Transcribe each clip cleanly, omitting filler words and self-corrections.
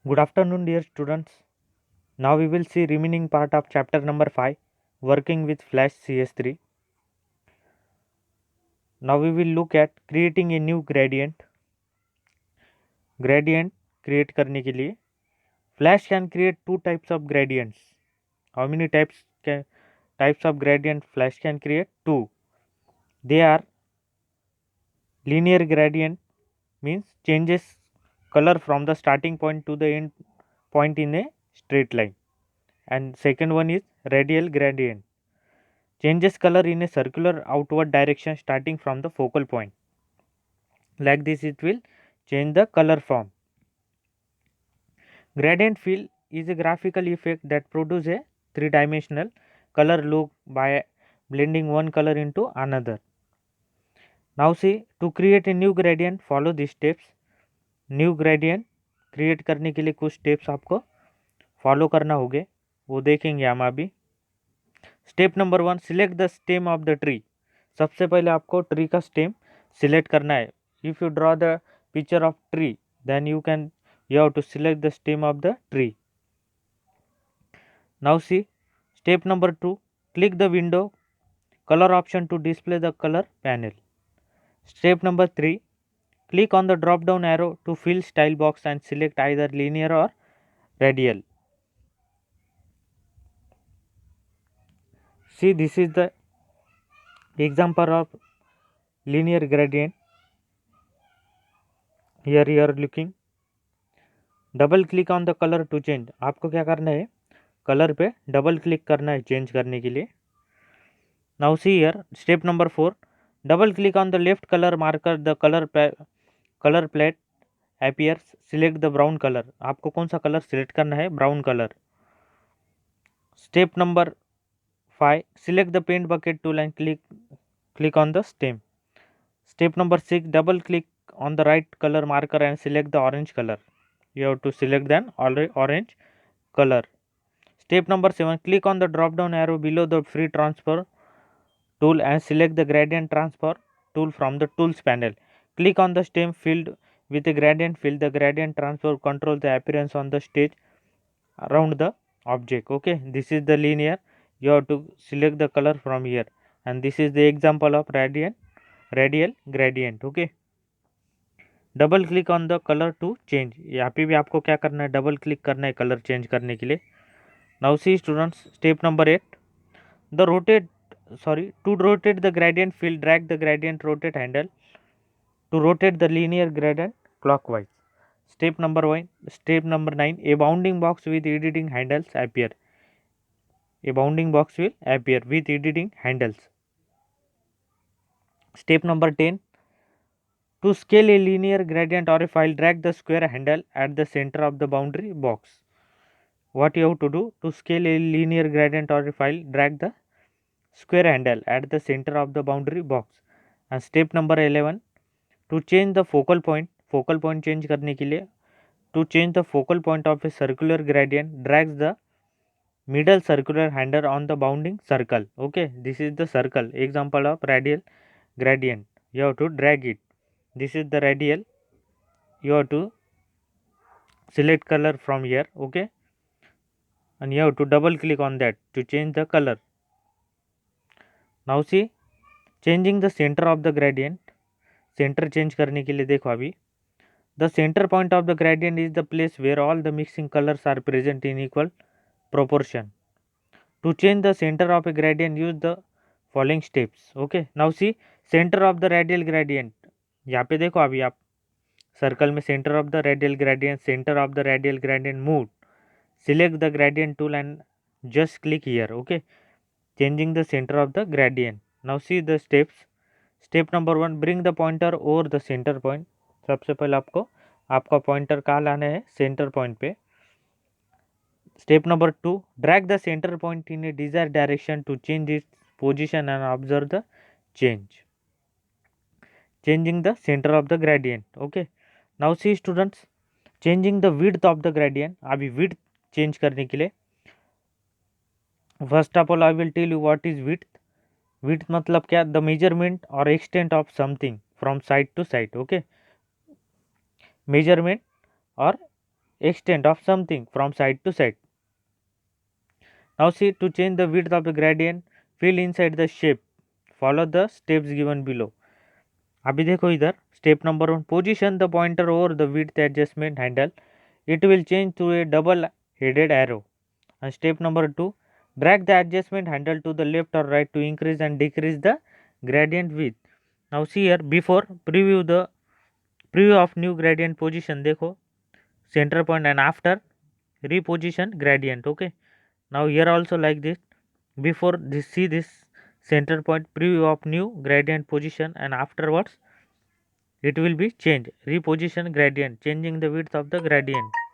Good afternoon, dear students. Now we will see remaining part of chapter number 5, working with Flash CS3. Now we will look at creating a new gradient. Gradient create करने के लिए Flash can create two types of gradients. How many types of gradient Flash can create? Two. They are linear gradient, means changes color from the starting point to the end point in a straight line, and second one is radial gradient, changes color in a circular outward direction starting from the focal point. Like this it will change the color form. Gradient fill is a graphical effect that produces a three-dimensional color look by blending one color into another. Now see, to create a new gradient follow these steps. New gradient create करने के लिए कुछ steps आपको follow करना होंगे, वो देखेंगे हम अभी. Step number 1, select the stem of the tree. सबसे पहले आपको ट्री का स्टेम सिलेक्ट करना है. If you draw the picture of tree then you have to select the stem of the tree. Now see step number 2, click the window color option to display the color panel. Step number 3, click on the drop down arrow to fill style box and select either linear or radial. See, this is the example of linear gradient. Here you are looking. Double click on the colour to change. आपको क्या करना है, colour पे double click करना है change करने के लिए. Now see here step number 4, double click on the left colour marker, the colour plate appears, select the brown color. आपको कौन सा कलर सिलेक्ट करना है, brown colour. Step number 5, select the paint bucket tool and click on the stem. Step number 6, double click on the right color marker and select the orange color. You have to select then orange color. Step number 7, click on the drop down arrow below the free transfer tool and select the gradient transfer tool from the tools panel. Click on the stem field with a gradient fill. The gradient transfer controls the appearance on the stage around the object. Okay, this is the linear. You have to select the color from here, and this is the example of radial gradient. Okay, double click on the colour to change. यहाँ पे भी आपको क्या करना है, double click करना है colour change करने के लिए. Now see students, step number 8, the to rotate the gradient fill, drag the gradient rotate handle to rotate the linear gradient clockwise. Step number 9, a bounding box with editing handles appear. A bounding box will appear with editing handles. Step number 10, to scale a linear gradient or a file, drag the square handle at the center of the boundary box. What you have to do, to scale a linear gradient or a file, drag the square handle at the center of the boundary box. And step number 11, to change the focal point change करने के लिए, to change the focal point of a circular gradient, drags the middle circular handle on the bounding circle. Okay, this is the circle, example of radial gradient. You have to drag it. This is the radial. You have to select color from here. Okay, and you have to double click on that to change the color. Now see, changing the center of the gradient. Centre change करने के लिए देखो अभी, the centre point of the gradient is the place where all the mixing colours are present in equal proportion. To change the centre of a gradient use the following steps. Okay, now see centre of the radial gradient. यहाँ पे देखो अभी आप circle में centre of the radial gradient move, select the gradient tool and just click here. Okay, changing the centre of the gradient. Now see the steps. Step number 1, bring the pointer over the centre point. सबसे पहले आपका pointer कहाँ लाना है, centre point पे. Step number 2, drag the centre point in a desired direction to change its position and observe the change. Changing the centre of the gradient. Okay, now see students, changing the width of the gradient. अभी width change करने के लिए, first of all I will tell you what is width. Width मतलब क्या, the measurement और extent of something from side to side. Okay, measurement और extent of something from side to side. Now see, to change the width of the gradient, fill inside the shape. Follow the steps given below. अभी देखो इधर step number 1, position the pointer over the width adjustment handle, it will change to a double headed arrow. And step number 2, drag the adjustment handle to the left or right to increase and decrease the gradient width. Now see here, before preview of new gradient position, देखो center point, and after reposition gradient. Okay, now here also like this, before this, see this center point, preview of new gradient position, and afterwards it will be changed, reposition gradient, changing the width of the gradient.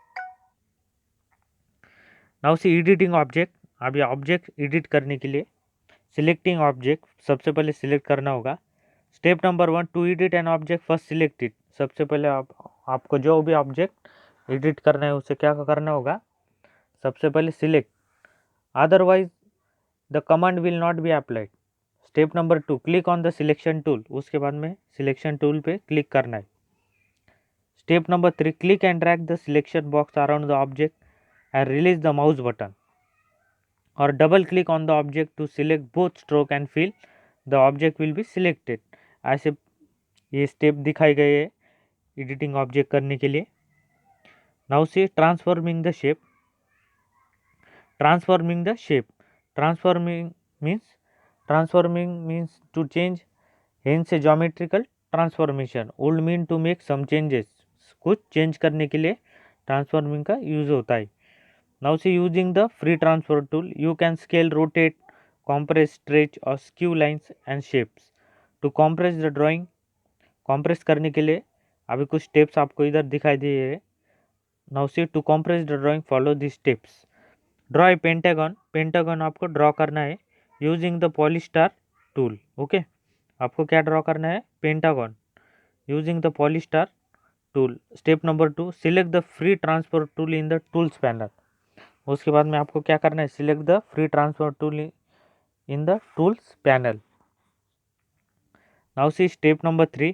Now see editing object. अब ये object edit करने के लिए selecting object सबसे पहले select करना होगा. Step number 1, to edit an object first select it. सबसे पहले आपको जो भी ऑब्जेक्ट एडिट करना है उसे क्या करना होगा, सबसे पहले select, otherwise the command will not be applied. Step number 2, click on the selection tool. उसके बाद में सिलेक्शन टूल पे क्लिक करना है. Step number 3, click and drag the selection box around the object and release the mouse button, or double click on the object to select both stroke and fill. The object will be selected. ऐसे ये step दिखाए गए हैं editing object करने के लिए. Now see transforming the shape. Transforming the shape, transforming means to change, hence a geometrical transformation. Old mean to make some changes, कुछ change करने के लिए ट्रांसफॉर्मिंग का यूज होता है. Now see, using the free transfer tool, you can scale, rotate, compress, stretch or skew lines and shapes. To compress the drawing, compress करने के लिए अभी कुछ steps आपको इधर दिखाई दे रहे हैं. Now see, to compress the drawing, follow these steps. Draw a pentagon. Pentagon आपको draw करना है using the polystar tool. Okay, आपको क्या draw करना है, pentagon using the polystar tool. Step number 2, select the free transfer tool in the tools panel. उसके बाद में आपको क्या करना है, select the free transfer tool in the tools panel. Now see step number 3,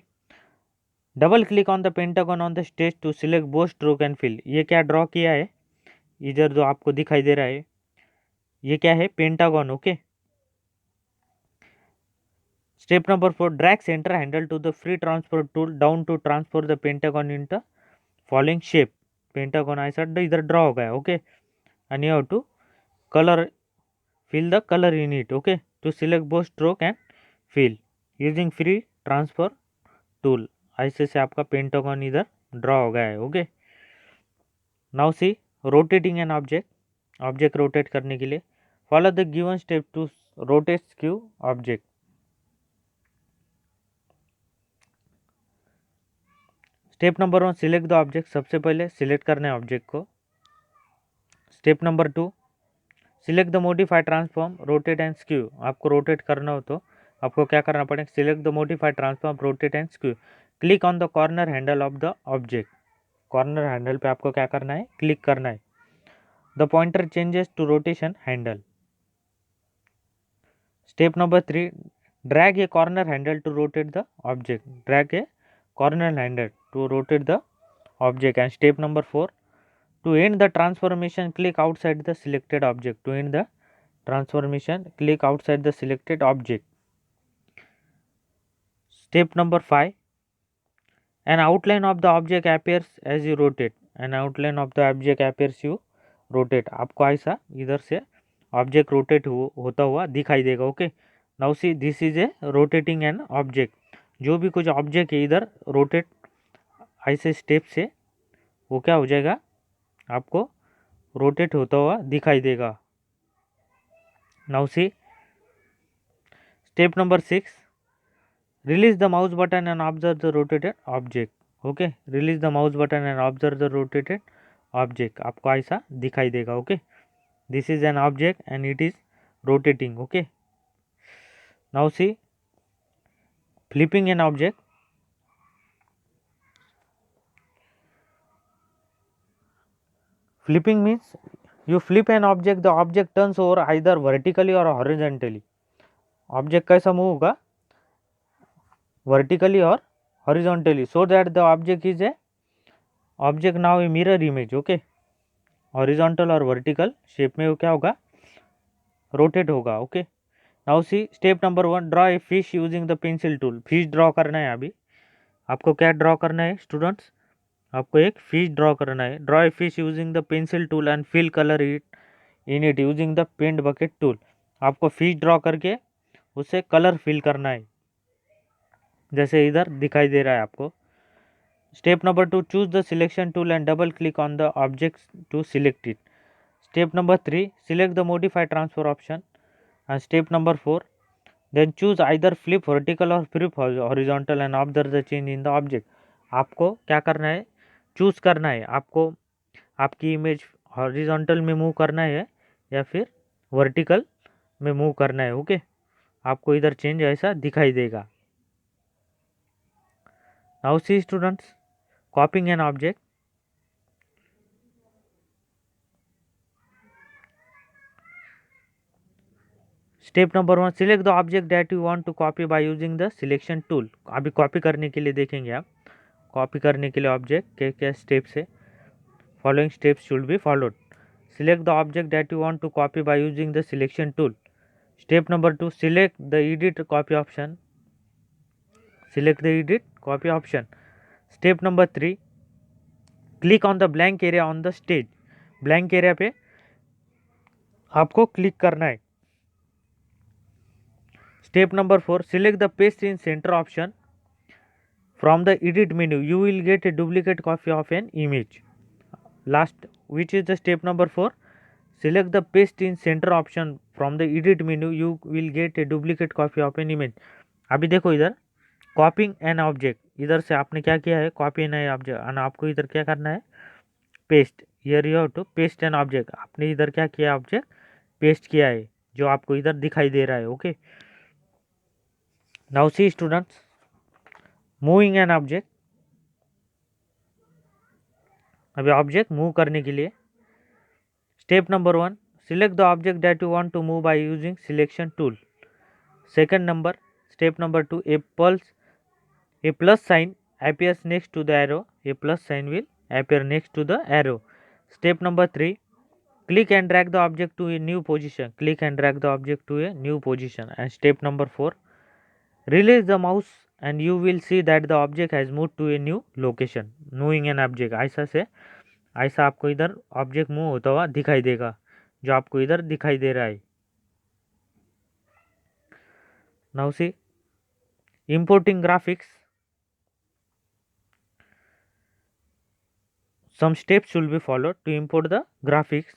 double click on the pentagon on the stage to select both stroke and fill. ये क्या draw किया है इधर जो आपको दिखाई दे रहा है, ये क्या है, pentagon. Okay. Step number 4, drag centre handle to the free transfer tool down to transfer the pentagon in the following shape. Pentagon ऐसा इधर ड्रॉ हो गया. Okay, and you have to fill the color in it. Okay, to select both stroke and fill using free transfer tool. ऐसे से आपका pentagon इधर draw हो गया है. Okay. Now see rotating an object. Object rotate करने के लिए follow the given step to rotate skew object. Step number 1, select the object. सबसे पहले सिलेक्ट करना है ऑब्जेक्ट को. Step number 2, select the modify transform rotate and skew. आपको rotate करना हो तो आपको क्या करना पड़ेगा, select the modify transform rotate and skew. Click on the corner handle of the object. Corner handle पे आपको क्या करना है, क्लिक करना है. The pointer changes to rotation handle. Step number 3, drag a corner handle to rotate the object. Drag a corner handle to rotate the object. And step number 4, to end the transformation, click outside the selected object. To end the transformation, click outside the selected object. Step number 5, an outline of the object appears as you rotate. An outline of the object appears you rotate. आपको ऐसा इधर से object rotate होता हुआ दिखाई देगा. Okay. Now C, this is a rotating an object. जो भी कुछ ऑब्जेक्ट है इधर रोटेट ऐसे स्टेप से वो क्या हो जाएगा, आपको रोटेट होता हुआ दिखाई देगा. Now see step number 6, release the mouse button and observe the rotated object. Okay, release the mouse button and observe the rotated object. आपको ऐसा दिखाई देगा. Okay, this is an object and it is rotating. Okay. Now C flipping an object. Flipping means you flip an object, the object turns over either vertically or horizontally. Object कैसा move होगा, vertically और horizontally, so that the object is a object now a mirror image, okay, horizontal और vertical shape में वो क्या होगा, rotate होगा, okay. Now see step number 1, draw a fish using the pencil tool. Fish draw करना है अभी आपको, क्या ड्रॉ करना है स्टूडेंट्स, आपको एक फिश ड्रॉ करना है। Draw a fish using the pencil tool and fill colour it in it using the paint bucket tool. आपको फिश ड्रॉ करके उसे कलर फिल करना है, जैसे इधर दिखाई दे रहा है आपको। Step number 2, choose the selection tool and double click on the object to select it. Step number 3, select the modify transfer option. And step number 4, then choose either flip vertical और flip horizontal and observe the change in the object. आपको क्या करना है, choose करना है आपको, आपकी image horizontal में मूव करना है या फिर वर्टिकल में मूव करना है, ओके। आपको इधर चेंज ऐसा दिखाई देगा। Now see students, copying an object. Step number 1, select the object that you want to copy by using the selection tool. अभी कॉपी करने के लिए देखेंगे आप, कॉपी करने के लिए ऑब्जेक्ट के क्या स्टेप्स है, following steps should be followed. Select the object that you want to copy by using the selection tool. Step number 2, select the edit copy option. Select the edit copy option. Step number 3, click on the blank area on the stage. Blank area पे आपको click करना है। Step number 4, select the paste in center option. From the edit menu, you will get a duplicate copy of an image. Last, which is the step number 4, select the paste in center option. From the edit menu, you will get a duplicate copy of an image. अभी देखो इधर कॉपिंग an object, इधर से आपने क्या किया है, copy an object, और आपको इधर क्या करना है, paste. Here you have to paste an object. आपने इधर क्या किया, ऑब्जेक्ट पेस्ट किया है जो आपको इधर दिखाई दे रहा है, okay. Now see students, moving an object. अभी ऑब्जेक्ट मूव करने के लिए step number 1, select the object that you want to move by using selection tool. Second number, step number 2, a plus sign appears next to the arrow. A plus sign will appear next to the arrow. Step number 3, click and drag the object to a new position. Click and drag the object to a new position. And step number 4, release the mouse and you will see that the object has moved to a new location. Moving an object, ऐसा से ऐसा आपको इधर object move होता हुआ दिखाई देगा, जो आपको इधर दिखाई दे रहा है। Now see importing graphics. Some steps will be followed to import the graphics.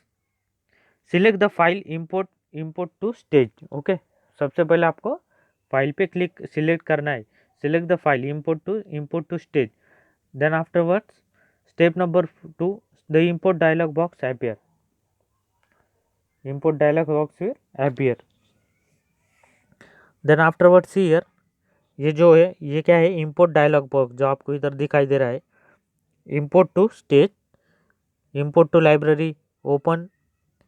Select the file, import to stage, okay। सबसे पहले आपको फाइल पे क्लिक सिलेक्ट करना है। Select the file, import to stage. Then afterwards, step number 2, the import dialog box appear. Import dialog box will appear. Then afterwards see here, ये जो है ये क्या है, import dialog box जो आपको इधर दिखाई दे रहा है। Import to stage, import to library, open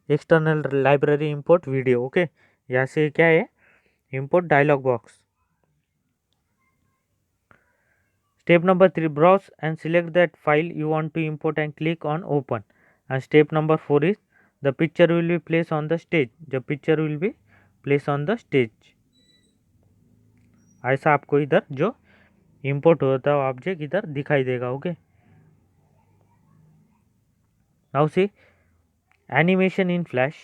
external library, import video, okay. यहाँ से क्या है, import dialog box. Step number 3, browse and select that file you want to import and click on open. And step number 4 is the picture will be place on the stage. The picture will be place on the stage. ऐसा आपको इधर जो import होता है object इधर दिखाई देगा, okay. Now C animation in flash.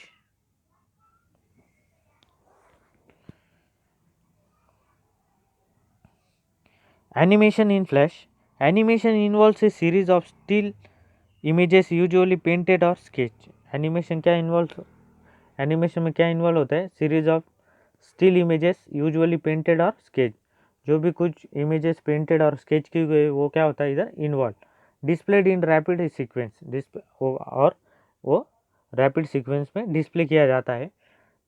Animation in Flash. Animation involves a series of still images usually painted or sketch. Animation क्या involve, एनिमेशन में क्या इन्वॉल्व होता है, series of still images usually painted और sketch. जो भी कुछ images painted और स्केच की गई वो क्या होता है इधर involve. Displayed in rapid sequence, और वो रैपिड सीक्वेंस में डिस्प्ले किया जाता है।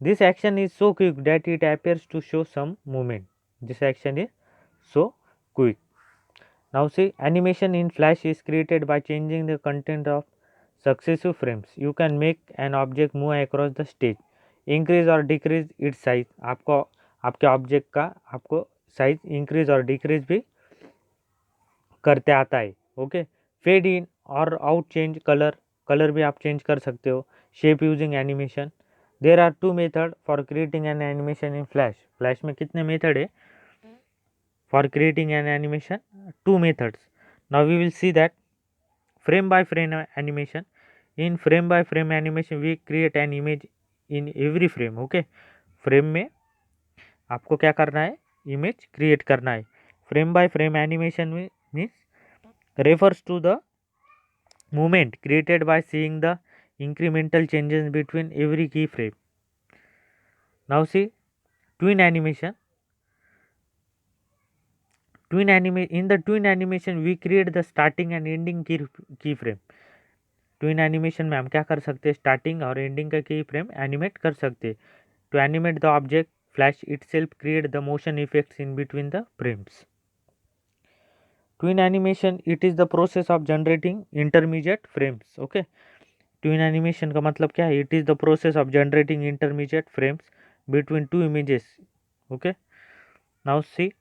This action is so quick that it appears to show some movement. This action is so quick. Now see, animation in Flash is created by changing the content of successive frames. You can make an object move across the stage, increase or decrease its size. आपको आपके object का आपको size increase और decrease भी करते आता है, okay. Fade in और आउट चेंज कलर, कलर भी आप चेंज कर सकते हो. Shape using animation. There are 2 method for creating an animation in Flash. Flash में कितने मेथड है for creating an animation? 2 methods. Now we will see that frame by frame animation. In frame by frame animation we create an image in every frame. Okay, frame में आपको क्या करना है, image create करना है. Frame by frame animation में means refers to the movement created by seeing the incremental changes between every key frame. Now see twin animation. In the twin animation we create the starting and ending key frame. Twin animation में हम क्या कर सकते हैं, starting और ending का की frame animate कर सकते हैं. To animate the object Flash itself create the motion effects in between the frames. Tween animation it is the process of generating intermediate frames. Okay, tween animation का मतलब क्या है, it is the process of generating intermediate frames between two images. Okay, now see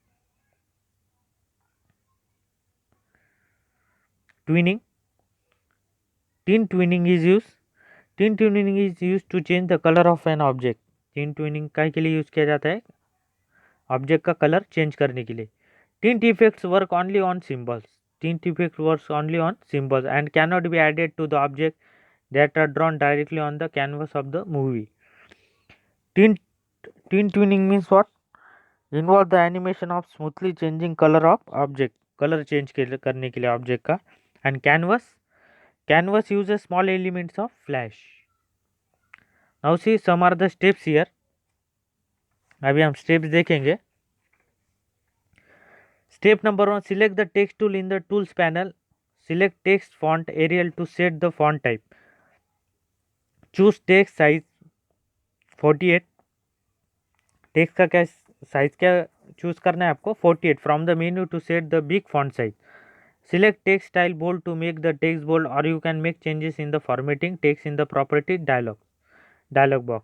tweening. Tint twinning is used. Tint twinning is used to change the color of an object. Tint twinning काय के लिए use किया जाता है, object का colour change करने के लिए. Tint effects work only on symbols. Tint effects works only on symbols and cannot be added to the object that are drawn directly on the canvas of the movie. Tint twinning means what? Involve the animation of smoothly changing color of object. Colour change करने के लिए object का. And canvas uses small elements of flash. Now see some are the steps here. अभी हम steps देखेंगे. Step number 1, select the text tool in the tools panel. Select text font Arial to set the font type. Choose text size 48. Text का क्या size क्या choose करना है आपको, 48. From the menu to set the big font size. Select text style bold to make the text bold, or you can make changes in the formatting text in the property dialog box.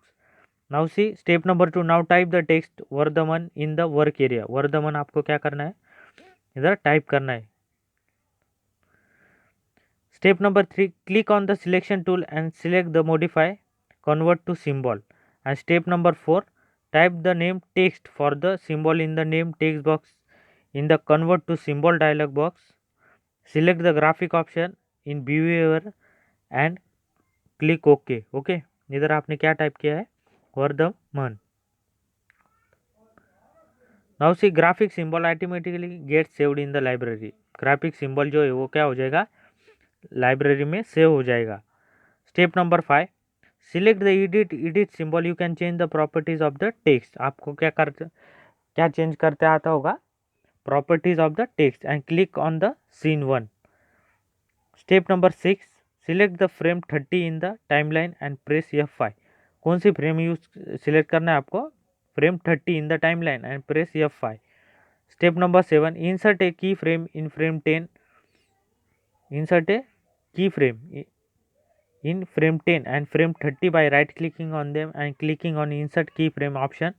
Now see step number 2. Now type the text Vardhaman in the work area. Vardhaman आपको क्या करना है, इधर type करना है. Step number 3. Click on the selection tool and select the modify convert to symbol. And step number 4. Type the name text for the symbol in the name text box in the convert to symbol dialog box. Select the graphic option in behavior and click OK. Okay, इधर आपने क्या type किया है, Varthaman. Now see graphic symbol automatically gets saved in the library. Graphic symbol जो है वो क्या हो जाएगा, लाइब्रेरी में सेव हो जाएगा. Step number 5. Select the edit symbol. You can change the properties of the text. आपको क्या चेंज करते आता होगा, properties of the text and click on the scene 1. Step number 6. Select the frame 30 in the timeline and press F5. कौन सी frame use select करना है आपको, frame 30 in the timeline and press F5. Step number 7. Insert a की frame in frame 10. Insert a की frame in frame 10 and frame 30 by right clicking on them and clicking on insert keyframe option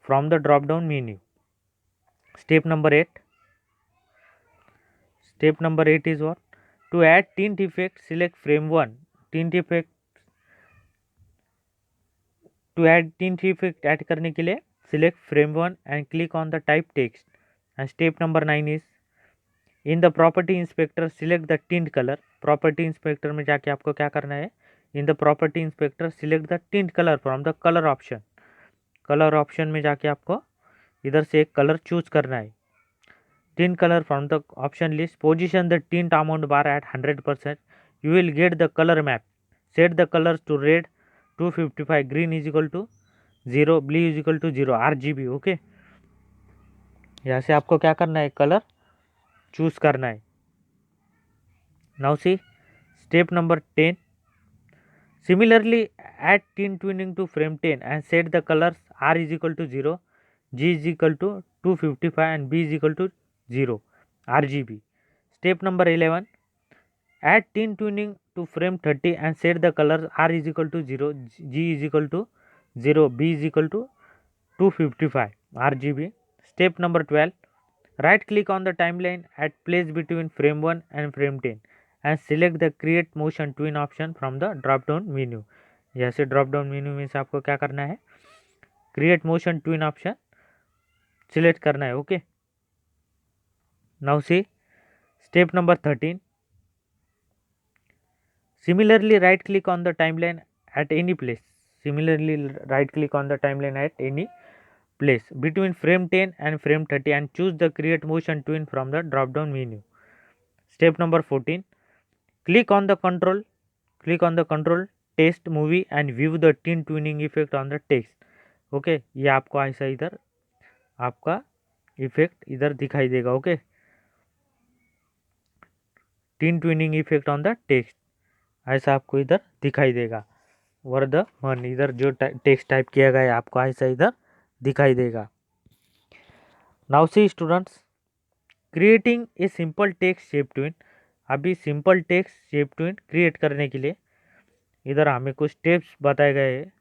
from the drop down menu. Step number 8. Step number 8 is what? To add tint effect, select frame 1. Tint effect, to add tint effect add करने के लिए select frame 1 and click on the type text. And step number 9 is in the property inspector select the tint color. Property inspector में जाके आपको क्या करना है, in the property inspector select the tint colour from the colour option. Colour option में जाके आपको इधर से एक कलर चूज करना है. Tint colour from the option list. Position the tint amount bar at 100%. You will get the colour map. Set the colours to red 255, green is equal to 0, blue is equal to 0 RGB. Okay, यहाँ से आपको क्या करना है, colour choose करना है. Now see step number 10. Similarly add tint twinning to frame 10 and set the colors R is equal to 0, G is equal to 255 and B is equal to 0 RGB. Step number 11. Add tint twinning to frame 30 and set the colors R is equal to 0, G is equal to 0, B is equal to 255 RGB. Step number 12. Right click on the timeline at place between frame 1 and frame 10 and select the create motion twin option from the drop down menu. जैसे drop down menu में से आपको क्या करना है, create motion twin option select करना है. Okay, now see step number 13. Similarly, right click on the timeline at any place. Similarly, right click on the timeline at any place between frame 10 and frame 30 and choose the create motion twin from the drop down menu. Step number 14. Click on the control text movie and view the tin tuning effect on the text. Okay, ये आपको ऐसा इधर आपका effect इधर दिखाई देगा. Okay, tin twinning effect on the text ऐसा आपको इधर दिखाई देगा. वर्धमान इधर जो टेक्स्ट टाइप किया गया है आपको ऐसा इधर दिखाई देगा. Now see students, creating a simple text shape tween. अभी simple text shape tween create करने के लिए इधर हमें कुछ स्टेप्स बताए गए हैं.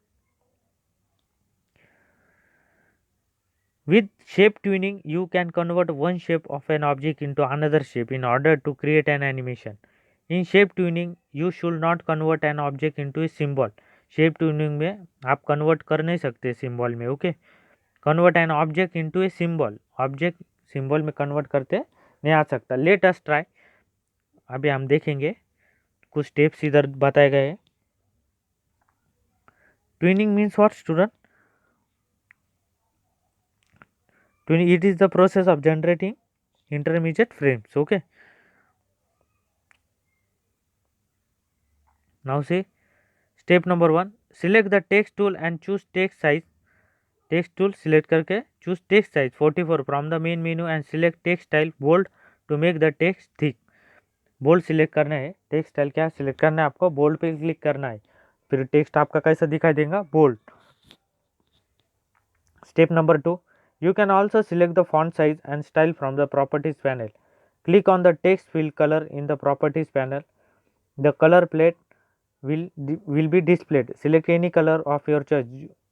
With shape tuning, you can convert one shape of an object into another shape in order to create an animation. In shape tuning, you should not convert an object into a symbol. Shape tuning में आप convert कर नहीं सकते symbol में. Okay, convert an object into a symbol. Object symbol में convert करते नहीं आ सकता. Let us try. अभी हम देखेंगे कुछ स्टेप्स इधर बताए गए हैं. Tuning means what, student? It is the process of generating intermediate frames. Okay, now see step number 1. Select the text tool and choose text size. Text tool select करके choose text size 44 from the main menu and select text style bold to make the text thick. Bold select करना है. Text style क्या select करना है आपको, bold पे click करना है. फिर टेक्स्ट आपका कैसा दिखाई देगा, bold. Step number 2. You can also select the font size and style from the properties panel. Click on the text field color in the properties panel. The color palette will be displayed. Select any color of your choice.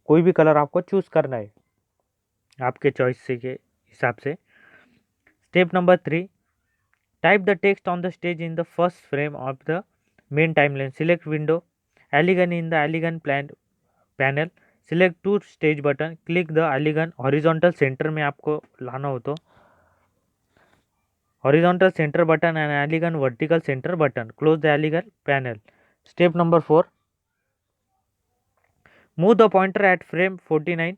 कोई भी colour आपको choose करना है आपके choice से के हिसाब से. Step number 3. Type the text on the stage in the first frame of the main timeline. Select window Elegant in the Elegant panel. Select two stage button. Click the Elegant horizontal center में आपको लाना हो तो horizontal center button and Elegant vertical center button. Close the Elegant panel. Step number 4. Move the pointer at frame 49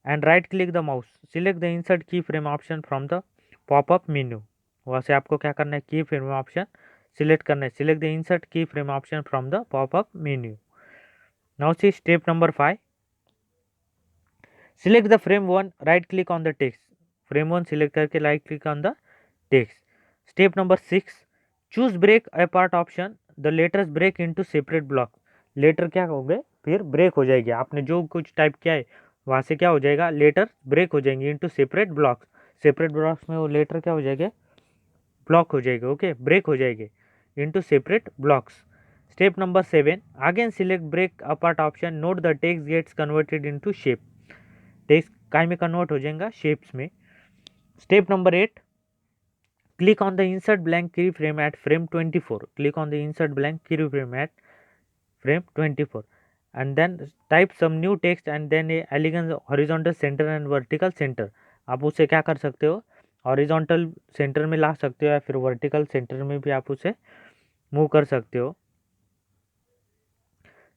and right click the mouse. Select the insert keyframe option from the pop-up menu. वहाँ से आपको क्या करना है, की frame option select करना है. Select the insert key frame option from the popup menu. Now see step number 5. Select the frame 1, right click on the text. Frame 1 select करके right click on the text. Step number 6. Choose break apart option. The letters break into separate block. Letter क्या हो गए, फिर break हो जाएगी. आपने जो कुछ टाइप किया है वहाँ से क्या हो जाएगा, लेटर ब्रेक हो जाएंगे into separate blocks. Separate blocks में वो लेटर क्या हो जाएगा, ब्लॉक हो जाएगा. ओके, ब्रेक हो जाएंगे into separate blocks. Step number 7. Again select break apart option. Note the text gets converted into shape. Text काय में कन्वर्ट हो जाएगा, शेप्स में. Step number 8. Click on the insert blank key frame at frame 24. Click on the insert blank key frame at frame 24 and then type some new text and then a elegant horizontal center and vertical center. आप उसे क्या कर सकते हो, horizontal centre में ला सकते हो या फिर वर्टिकल सेंटर में भी आप उसे मूव कर सकते हो.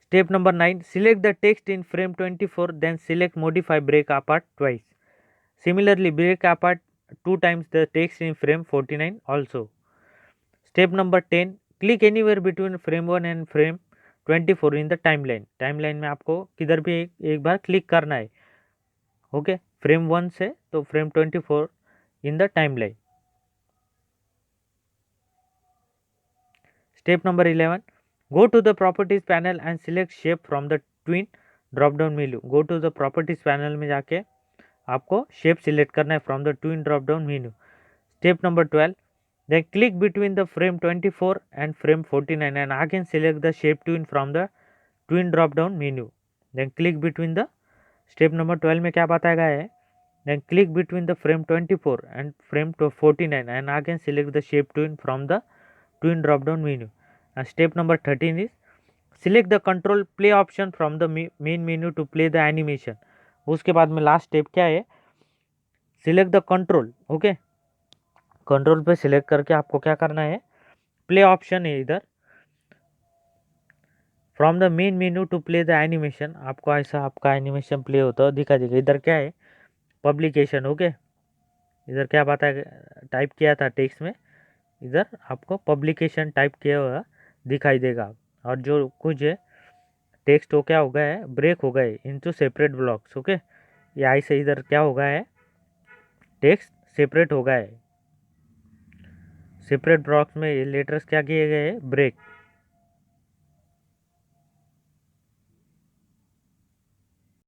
Step number 9. Select the text in frame 24 then select modify break apart twice. Similarly break apart 2 times the text in frame 49 also. Step number 10. Click anywhere between frame 1 and frame 24 in the timeline. Timeline में आपको किधर भी एक बार click करना है. Okay, frame 1 से तो frame 24 in the timeline. Step number 11. Go to the properties panel and select shape from the tween drop down menu. Go to the properties panel में जाके आपको शेप सिलेक्ट करना है from the tween drop down menu. Step number 12. Then click between the frame 24 and frame 49 and again select the shape twin from the twin drop down menu. Then click between the. Step number 12 में क्या बताया गया है, then click between the frame 24 and frame 49 and again select the shape twin from the twin drop down menu. And step number 13 is select the control play option from the main menu to play the animation. उसके बाद में last step क्या है, select the control. Okay, control पे सिलेक्ट करके आपको क्या करना है, प्ले ऑप्शन है इधर, from the main menu to play the animation. आपको ऐसा आपका एनिमेशन प्ले होता है दिखा देगा. इधर क्या है, पब्लिकेशन. ओके, इधर क्या बात है, टाइप किया था टेक्स्ट में, इधर आपको पब्लिकेशन टाइप किया हुआ दिखाई देगा. और जो कुछ है टेक्स्ट हो क्या हो गया है, ब्रेक हो गए इनटू सेपरेट ब्लॉक्स. ओके, ये ऐसे इधर क्या हो गया है, टेक्स्ट सेपरेट हो गया है. सेपरेट ब्लॉक्स में ये लेटर्स क्या किए गए हैं, ब्रेक.